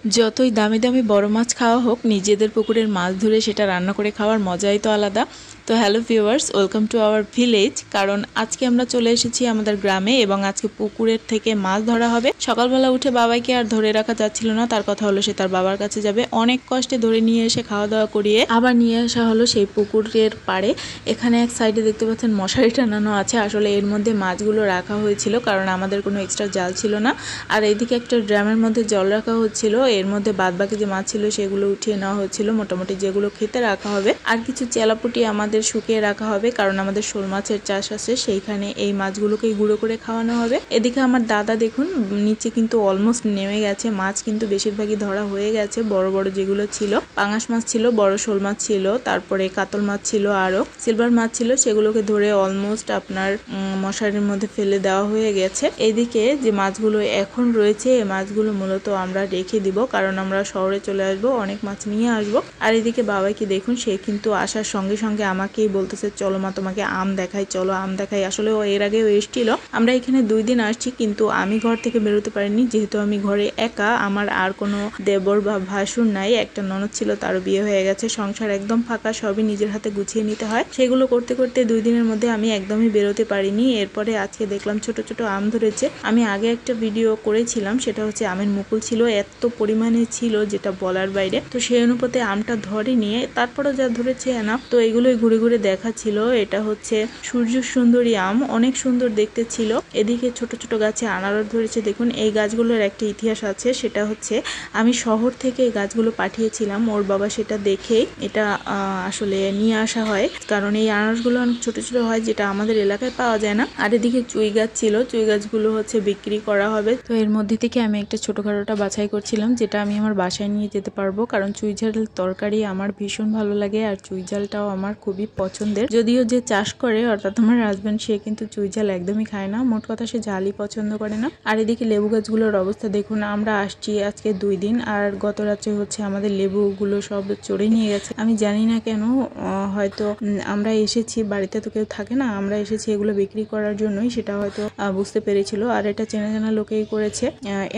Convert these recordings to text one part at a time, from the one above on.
যতই দামি দামি বড় মাছ খাওয়া হোক, নিজেদের পুকুরের মাছ ধরে সেটা রান্না করে খাওয়ার মজাই তো আলাদা। তো hello viewers, welcome to our village. কারণ আজকে আমরা চলে এসেছি আমাদের গ্রামে এবং আজকে পুকুরের থেকে মাছ ধরা হবে। সকালবেলা উঠে বাবাইকে আর ধরে রাখা যাচ্ছিল না, তার কথা হলো সে তার বাবার কাছে যাবে। অনেক কষ্টে ধরে নিয়ে এসে খাওয়া দাওয়া করিয়ে আবার নিয়ে আসা হলো সেই পুকুরের পাড়ে। এখানে এক সাইডে দেখতে পাচ্ছেন মশারি টানানো আছে, আসলে এর মধ্যে মাছগুলো রাখা হয়েছিল কারণ আমাদের কোনো এক্সট্রা জাল ছিল না। আর এইদিকে একটা ড্রামের মধ্যে জল রাখা হচ্ছিল, এর মধ্যে বাদবাকি যে মাছ ছিল সেগুলো উঠিয়ে নেওয়া হচ্ছিল, মোটামুটি যেগুলো খেতে রাখা হবে। আর কিছু চেলাপুটি আমাদের শুকিয়ে রাখা হবে কারণ আমাদের শোল মাছের চাষ আছে, সেইখানে এই মাছগুলোকেই গুঁড়ো করে খাওয়ানো হবে। এদিকে আমার দাদা দেখুন নিচে কিন্তু অলমোস্ট নেমে গেছে, মাছ কিন্তু বেশিরভাগই ধরা হয়ে গেছে। বড় বড় যেগুলো ছিল, পাঙাশ মাছ ছিল, বড় শোল মাছ ছিল, তারপরে কাতল মাছ ছিল, আরো সিলভার মাছ ছিল, সেগুলোকে ধরে অলমোস্ট আপনার মশারির মধ্যে ফেলে দেওয়া হয়ে গেছে। এদিকে যে মাছগুলো এখন রয়েছে এই মাছগুলো মূলত আমরা রেখে দিব কারণ আমরা শহরে চলে আসবো, অনেক মাছ নিয়ে আসবো। আর এদিকে বাবাকে দেখুন, সে কিন্তু আসার সঙ্গে সঙ্গে আমাকেই বলতেছে চলো মা তোমাকে আম দেখাই, চলো আম দেখাই। আসলে ও এর আগেও এসেছিল, আমরা এখানে 2 দিন আসছি, কিন্তু আমি ঘর থেকে বেরোতে পারিনি যেহেতু আমি ঘরে একা, আমার আর কোনো দেবর বা ভাসুর নাই। একটা ননদ ছিল, তারও বিয়ে হয়ে গেছে, সংসার একদম ফাঁকা, সবই নিজের হাতে গুছিয়ে নিতে হয়। সেগুলো করতে করতে 2 দিনের মধ্যে আমি একদমই বেরোতে পারিনি। এরপরে আজকে দেখলাম ছোট ছোট আম ধরেছে। আমি আগে একটা ভিডিও করেছিলাম, সেটা হচ্ছে আমের মুকুল ছিল, এত পরিমাণে ছিল যেটা বলার বাইরে। তো সেই অনুপাতে আমটা ধরে নিয়ে তারপরে যা ধরেছে এনাফ। তো এগুলোই ঘুরে ঘুরে দেখা ছিল। এটা হচ্ছে সূর্য সুন্দরী আম, অনেক সুন্দর দেখতে ছিল। এদিকে ছোট ছোট গাছে আনারস ধরেছে। দেখুন এই গাছগুলোর একটা ইতিহাস আছে, সেটা হচ্ছে আমি শহর থেকে এই গাছগুলো পাঠিয়েছিলাম, ওর বাবা সেটা দেখে এটা আসলে নিয়ে আসা হয় কারণ এই আনারসগুলো অনেক ছোট ছোট হয়, যেটা আমাদের এলাকায় পাওয়া যায় না। আর এদিকে চুই গাছ ছিল, চুই গাছগুলো হচ্ছে বিক্রি করা হবে। তো এর মধ্যে থেকে আমি একটা ছোটখাটোটা বাছাই করছিলাম যেটা আমি আমার বাসায় নিয়ে যেতে পারবো, কারণ চুই ঝালের তরকারি আমার ভীষণ ভালো লাগে আর চুই ঝালটাও আমার খুবই পছন্দের। যদিও যে চাষ করে অর্থাৎ আমার হাজবেন্ড, সে কিন্তু চুই ঝাল একদমই খায় না, মোট কথা সে ঝালই পছন্দ করে না। আর এদিকে লেবু গাছগুলোর অবস্থা দেখুন, আমরা আসছি আজকে 2 দিন আর গত রাত্রে হচ্ছে আমাদের লেবুগুলো সব চড়ে নিয়ে গেছে। আমি জানি না কেন, হয়তো আমরা এসেছি, বাড়িতে তো কেউ থাকে না, আমরা এসেছি এগুলো বিক্রি করার জন্যই, সেটা হয়তো বুঝতে পেরেছিল। আর এটা চেনা জানা লোকেই করেছে,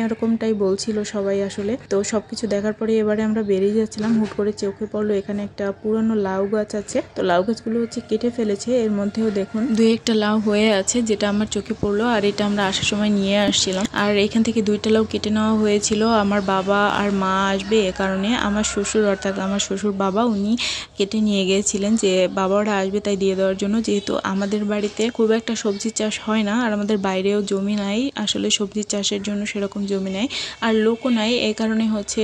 এরকমটাই বলছিল সবাই আসলে। তো সবকিছু দেখার পরে এবারে আমরা বেরিয়ে যাচ্ছিলাম, হুট করে চোখে পড়লো এখানে একটা পুরনো লাউ গাছ আছে। তো লাউ গাছগুলো হচ্ছে কেটে ফেলেছে, এর মধ্যেও দেখুন 2-1টা লাউ হয়ে আছে যেটা আমার চোখে পড়লো। আর এটা আমরা আসার সময় নিয়ে আসছিলাম, আর এখান থেকে 2টা লাউ কেটে নেওয়া হয়েছিল। আমার বাবা আর মা আসবে এ কারণে আমার শ্বশুর অর্থাৎ আমার শ্বশুর বাবা উনি কেটে নিয়ে গিয়েছিলেন যে বাবারা আসবে তাই দিয়ে দেওয়ার জন্য, যেহেতু আমাদের বাড়িতে খুব একটা সবজি চাষ হয় না আর আমাদের বাইরেও জমি নাই, আসলে সবজি চাষের জন্য সেরকম জমি নাই আর লোকও নাই, এই কারণে হচ্ছে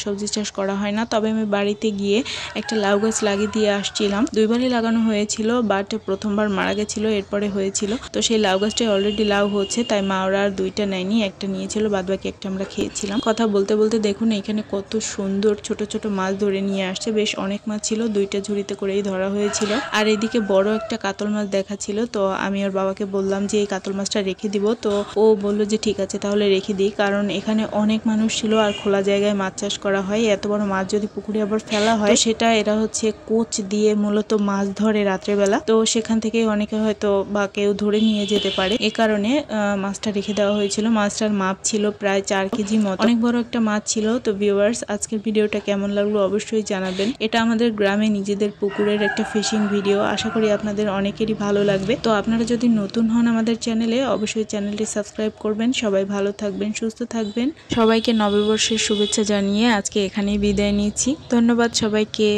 সবজি চাষ করা হয় না। তবে আমি বাড়িতে গিয়ে একটা লাউ গাছ লাগিয়ে দিয়ে আসছিলাম, 2বারই লাগানো হয়েছিল, বাট প্রথমবার মারা গেছিল, এরপরে হয়েছিল। তো সেই লাউ গাছটাই অলরেডি লাউ হচ্ছে, তাই মা ওরা আর 2টা নেয়নি, একটা নিয়েছিল, বাদ বাকি একটা আমরা খেয়েছিলাম। কথা বলতে বলতে দেখুন এখানে কত সুন্দর ছোট ছোট মাছ ধরে নিয়ে আসছে, বেশ অনেক মাছ ছিল, 2টা ঝুড়িতে করেই ধরা হয়েছিল। আর এদিকে বড় একটা কাতল মাছ দেখা ছিল, তো আমি ওর বাবাকে বললাম যে এই কাতল মাছটা রেখে দিব, তো ও বললো যে ঠিক আছে তাহলে রেখে দিই, কারণ এখানে অনেক মানুষ ছিল আর খোলা জায়গায় মাছ চাষ করা হয়, এত বড় মাছ যদি পুকুরে আবার ফেলা হয় সেটা এরা হচ্ছে কোচ দিয়ে মূলত মাছ ধরে রাত্রেবেলা, তো সেখান থেকে অনেকে হয়তো বা কেউ ধরে নিয়ে যেতে পারে, এ কারণে মাছটা রেখে দেওয়া হয়েছিল। মাছটার মাপ ছিল প্রায় 4 কেজি মতো, অনেক বড় একটা মাছ ছিল। তো ভিউয়ার্স, আজকের ভিডিওটা কেমন লাগলো অবশ্যই জানাবেন। এটা আমাদের গ্রামে নিজেদের পুকুরের একটা ফিশিং ভিডিও, আশা করি আপনাদের অনেকেরই ভালো লাগবে। তো আপনারা যদি নতুন হন আমাদের চ্যানেলে, অবশ্যই চ্যানেলটি সাবস্ক্রাইব করবেন। সবাই ভালো থাকবেন, সুস্থ থাকবেন। সবাইকে নববর্ষের শুভেচ্ছা জানিয়ে আজকে এখানেই বিদায় নিচ্ছি। ধন্যবাদ সবাইকে।